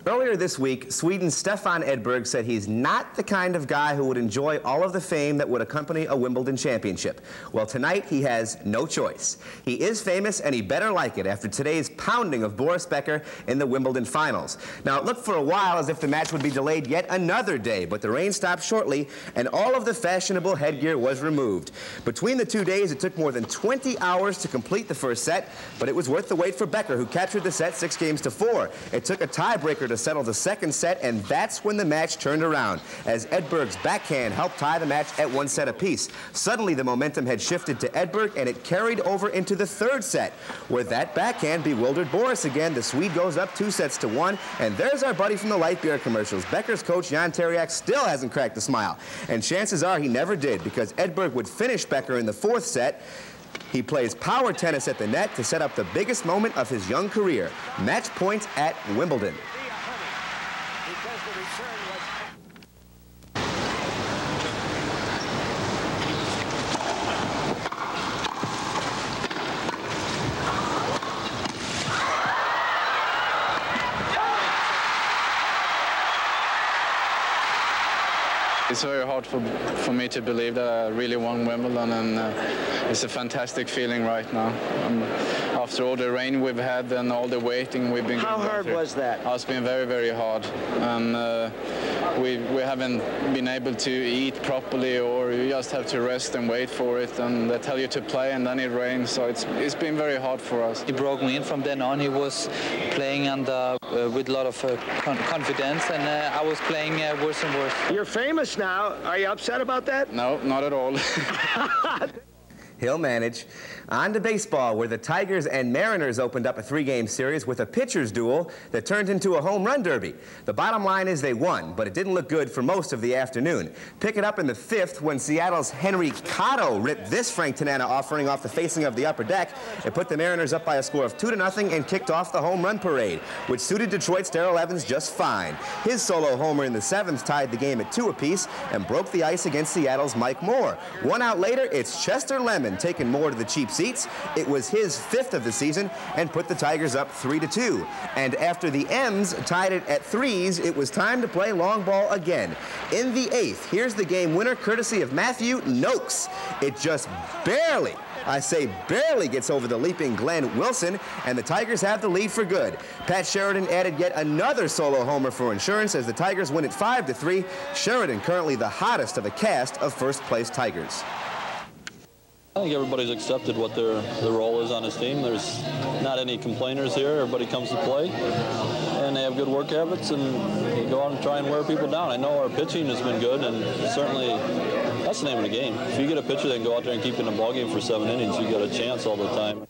Earlier this week, Sweden's Stefan Edberg said he's not the kind of guy who would enjoy all of the fame that would accompany a Wimbledon championship. Well, tonight he has no choice. He is famous, and he better like it after today's pounding of Boris Becker in the Wimbledon finals. Now, it looked for a while as if the match would be delayed yet another day, but the rain stopped shortly, and all of the fashionable headgear was removed. Between the 2 days, it took more than 20 hours to complete the first set, but it was worth the wait for Becker, who captured the set 6-4. It took a tiebreaker to settle the second set, and that's when the match turned around, as Edberg's backhand helped tie the match at 1 set apiece. Suddenly, the momentum had shifted to Edberg, and it carried over into the third set, where that backhand bewildered Boris again. The Swede goes up 2-1, and there's our buddy from the light beer commercials. Becker's coach, Jan Teriak, still hasn't cracked a smile, and chances are he never did, because Edberg would finish Becker in the fourth set. He plays power tennis at the net to set up the biggest moment of his young career, match points at Wimbledon. It's very hard for me to believe that I really won Wimbledon, and it's a fantastic feeling right now. After all the rain we've had and all the waiting we've been How hard was that? It's been very, very hard. And we haven't been able to eat properly, or you just have to rest and wait for it, and they tell you to play and then it rains, so it's been very hard for us. He broke me in. From then on he was playing under with a lot of confidence, and I was playing worse and worse. You're famous now. Are you upset about that? No, not at all. He'll manage. On to baseball, where the Tigers and Mariners opened up a 3-game series with a pitcher's duel that turned into a home run derby. The bottom line is they won, but it didn't look good for most of the afternoon. Pick it up in the 5th when Seattle's Henry Cotto ripped this Frank Tanana offering off the facing of the upper deck. It put the Mariners up by a score of 2-0 and kicked off the home run parade, which suited Detroit's Darrell Evans just fine. His solo homer in the 7th tied the game at 2 apiece and broke the ice against Seattle's Mike Moore. 1 out later, it's Chester Lemon taking Moore to the cheap seats. It was his 5th of the season and put the Tigers up 3-2. And after the M's tied it at 3s, it was time to play long ball again. In the 8th, here's the game winner courtesy of Matthew Noakes. It just barely, I say barely, gets over the leaping Glenn Wilson, and the Tigers have the lead for good. Pat Sheridan added yet another solo homer for insurance as the Tigers win it 5-3. Sheridan currently the hottest of the cast of first-place Tigers. I think everybody's accepted what their role is on his team. There's not any complainers here. Everybody comes to play, and they have good work habits, and they go out and try and wear people down. I know our pitching has been good, and certainly that's the name of the game. If you get a pitcher that can go out there and keep in a ball game for 7 innings, you got a chance all the time.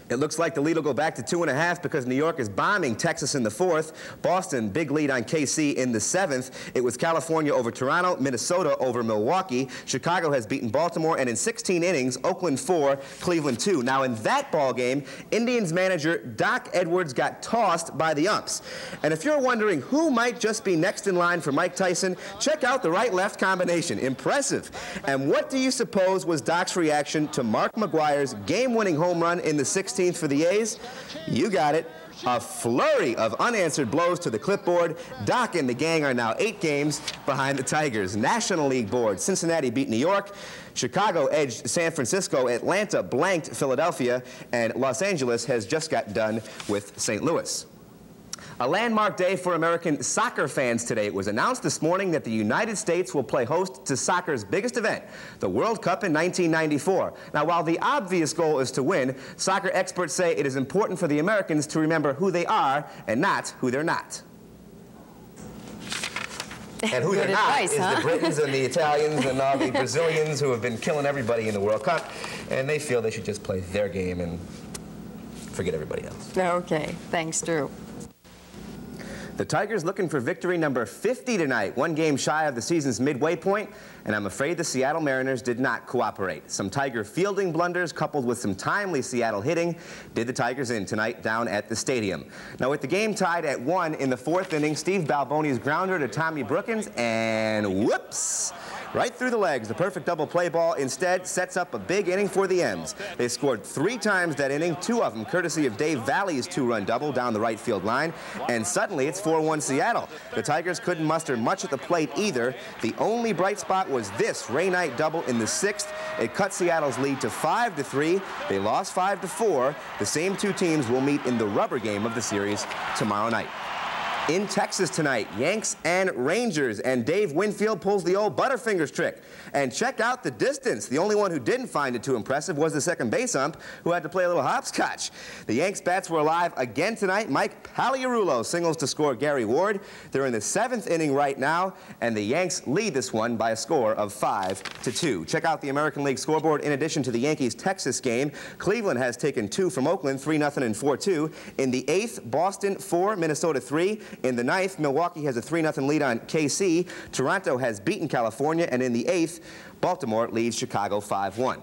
It looks like the lead will go back to 2.5 because New York is bombing Texas in the 4th. Boston, big lead on KC in the 7th. It was California over Toronto, Minnesota over Milwaukee. Chicago has beaten Baltimore, and in 16 innings, Oakland 4, Cleveland 2. Now, in that ball game, Indians manager Doc Edwards got tossed by the umps. And if you're wondering who might just be next in line for Mike Tyson, check out the right-left combination. Impressive. And what do you suppose was Doc's reaction to Mark McGwire's game-winning home run in the 16th for the A's? You got it. A flurry of unanswered blows to the clipboard. Doc and the gang are now 8 games behind the Tigers. National League board, Cincinnati beat New York. Chicago edged San Francisco. Atlanta blanked Philadelphia. And Los Angeles has just got done with St. Louis. A landmark day for American soccer fans today. It was announced this morning that the United States will play host to soccer's biggest event, the World Cup in 1994. Now, while the obvious goal is to win, soccer experts say it is important for the Americans to remember who they are and not who they're not. And who they're not is the Britons and the Italians and all the Brazilians who have been killing everybody in the World Cup, and they feel they should just play their game and forget everybody else. Okay, thanks, Drew. The Tigers looking for victory number 50 tonight, 1 game shy of the season's midway point, and I'm afraid the Seattle Mariners did not cooperate. Some Tiger fielding blunders coupled with some timely Seattle hitting did the Tigers in tonight down at the stadium. Now, with the game tied at 1 in the 4th inning, Steve Balboni's grounder to Tommy Brookins, and whoops! right through the legs. The perfect double play ball instead sets up a big inning for the M's. They scored 3 times that inning, 2 of them courtesy of Dave Valley's 2-run double down the right field line, and suddenly it's 4-1 Seattle. The Tigers couldn't muster much at the plate either. The only bright spot was this Ray Knight double in the 6th. It cut Seattle's lead to 5-3. They lost 5-4. The same 2 teams will meet in the rubber game of the series tomorrow night. In Texas tonight, Yanks and Rangers, and Dave Winfield pulls the old Butterfingers trick. And check out the distance. The only one who didn't find it too impressive was the second base ump, who had to play a little hopscotch. The Yanks bats were alive again tonight. Mike Pagliarulo singles to score Gary Ward. They're in the 7th inning right now, and the Yanks lead this one by a score of 5-2. Check out the American League scoreboard. In addition to the Yankees-Texas game, Cleveland has taken 2 from Oakland, 3-0 and 4-2. In the 8th, Boston 4, Minnesota 3. In the 9th, Milwaukee has a 3-0 lead on KC. Toronto has beaten California, and in the 8th, Baltimore leads Chicago 5-1.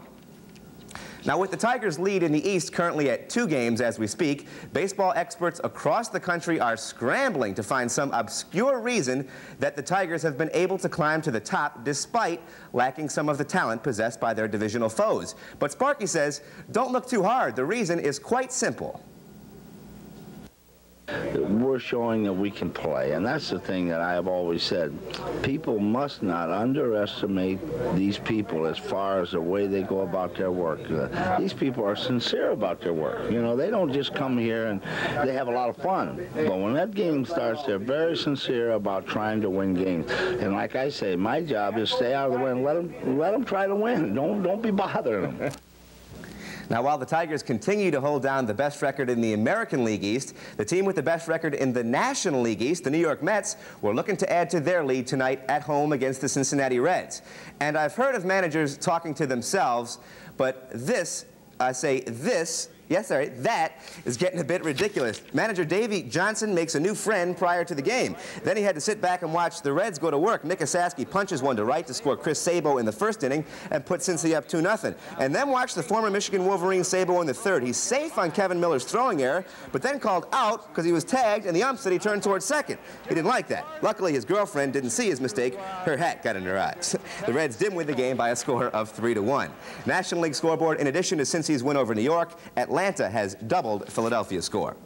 Now, with the Tigers' lead in the East currently at 2 games as we speak, baseball experts across the country are scrambling to find some obscure reason that the Tigers have been able to climb to the top despite lacking some of the talent possessed by their divisional foes. But Sparky says, don't look too hard. The reason is quite simple. We're showing that we can play, and that's the thing that I have always said. People must not underestimate these people as far as the way they go about their work. These people are sincere about their work. You know, they don't just come here and they have a lot of fun. But when that game starts, they're very sincere about trying to win games. And like I say, my job is stay out of the way and let them try to win. Don't be bothering them. Now, while the Tigers continue to hold down the best record in the American League East, the team with the best record in the National League East, the New York Mets, were looking to add to their lead tonight at home against the Cincinnati Reds. And I've heard of managers talking to themselves, but this, I say this, yes, sorry, that is getting a bit ridiculous. Manager Davey Johnson makes a new friend prior to the game. Then he had to sit back and watch the Reds go to work. Nick Osaski punches one to right to score Chris Sabo in the 1st inning and put Cincy up 2-0. And then watch the former Michigan Wolverine Sabo in the 3rd. He's safe on Kevin Miller's throwing error, but then called out because he was tagged and the ump said he turned towards 2nd. He didn't like that. Luckily, his girlfriend didn't see his mistake. Her hat got in her eyes. The Reds did win the game by a score of 3-1. National League scoreboard, in addition to Cincy's win over New York, Atlanta has doubled Philadelphia's score.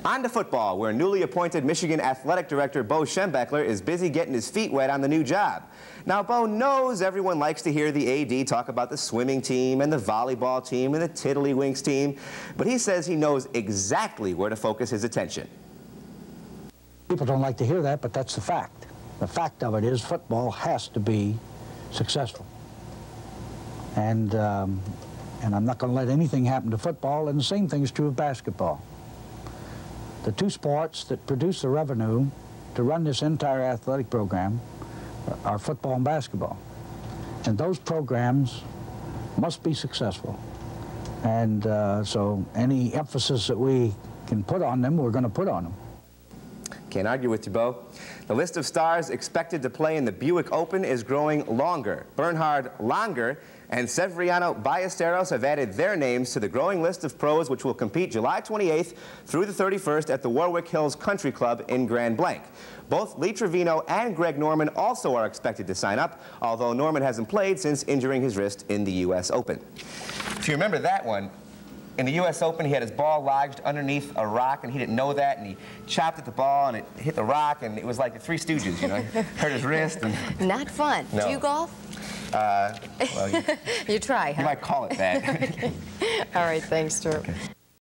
On to football, where newly appointed Michigan Athletic Director Bo Schembechler is busy getting his feet wet on the new job. Now, Bo knows everyone likes to hear the AD talk about the swimming team and the volleyball team and the Tiddlywinks team, but he says he knows exactly where to focus his attention. People don't like to hear that, but that's the fact. The fact of it is football has to be successful. And I'm not going to let anything happen to football, and the same thing is true of basketball. The 2 sports that produce the revenue to run this entire athletic program are football and basketball. And those programs must be successful. And so any emphasis that we can put on them, we're going to put on them. Can't argue with you, Bo. The list of stars expected to play in the Buick Open is growing longer. Bernhard Langer and Severiano Ballesteros have added their names to the growing list of pros which will compete July 28th through the 31st at the Warwick Hills Country Club in Grand Blanc. Both Lee Trevino and Greg Norman also are expected to sign up, although Norman hasn't played since injuring his wrist in the U.S. Open. If you remember that one, in the U.S. Open, he had his ball lodged underneath a rock, and he didn't know that, and he chopped at the ball, and it hit the rock, and it was like the Three Stooges, you know? Hurt his wrist. And not fun. No. Do you golf? Well, you try, huh? You might call it that. Okay. All right, thanks, Stuart. Okay.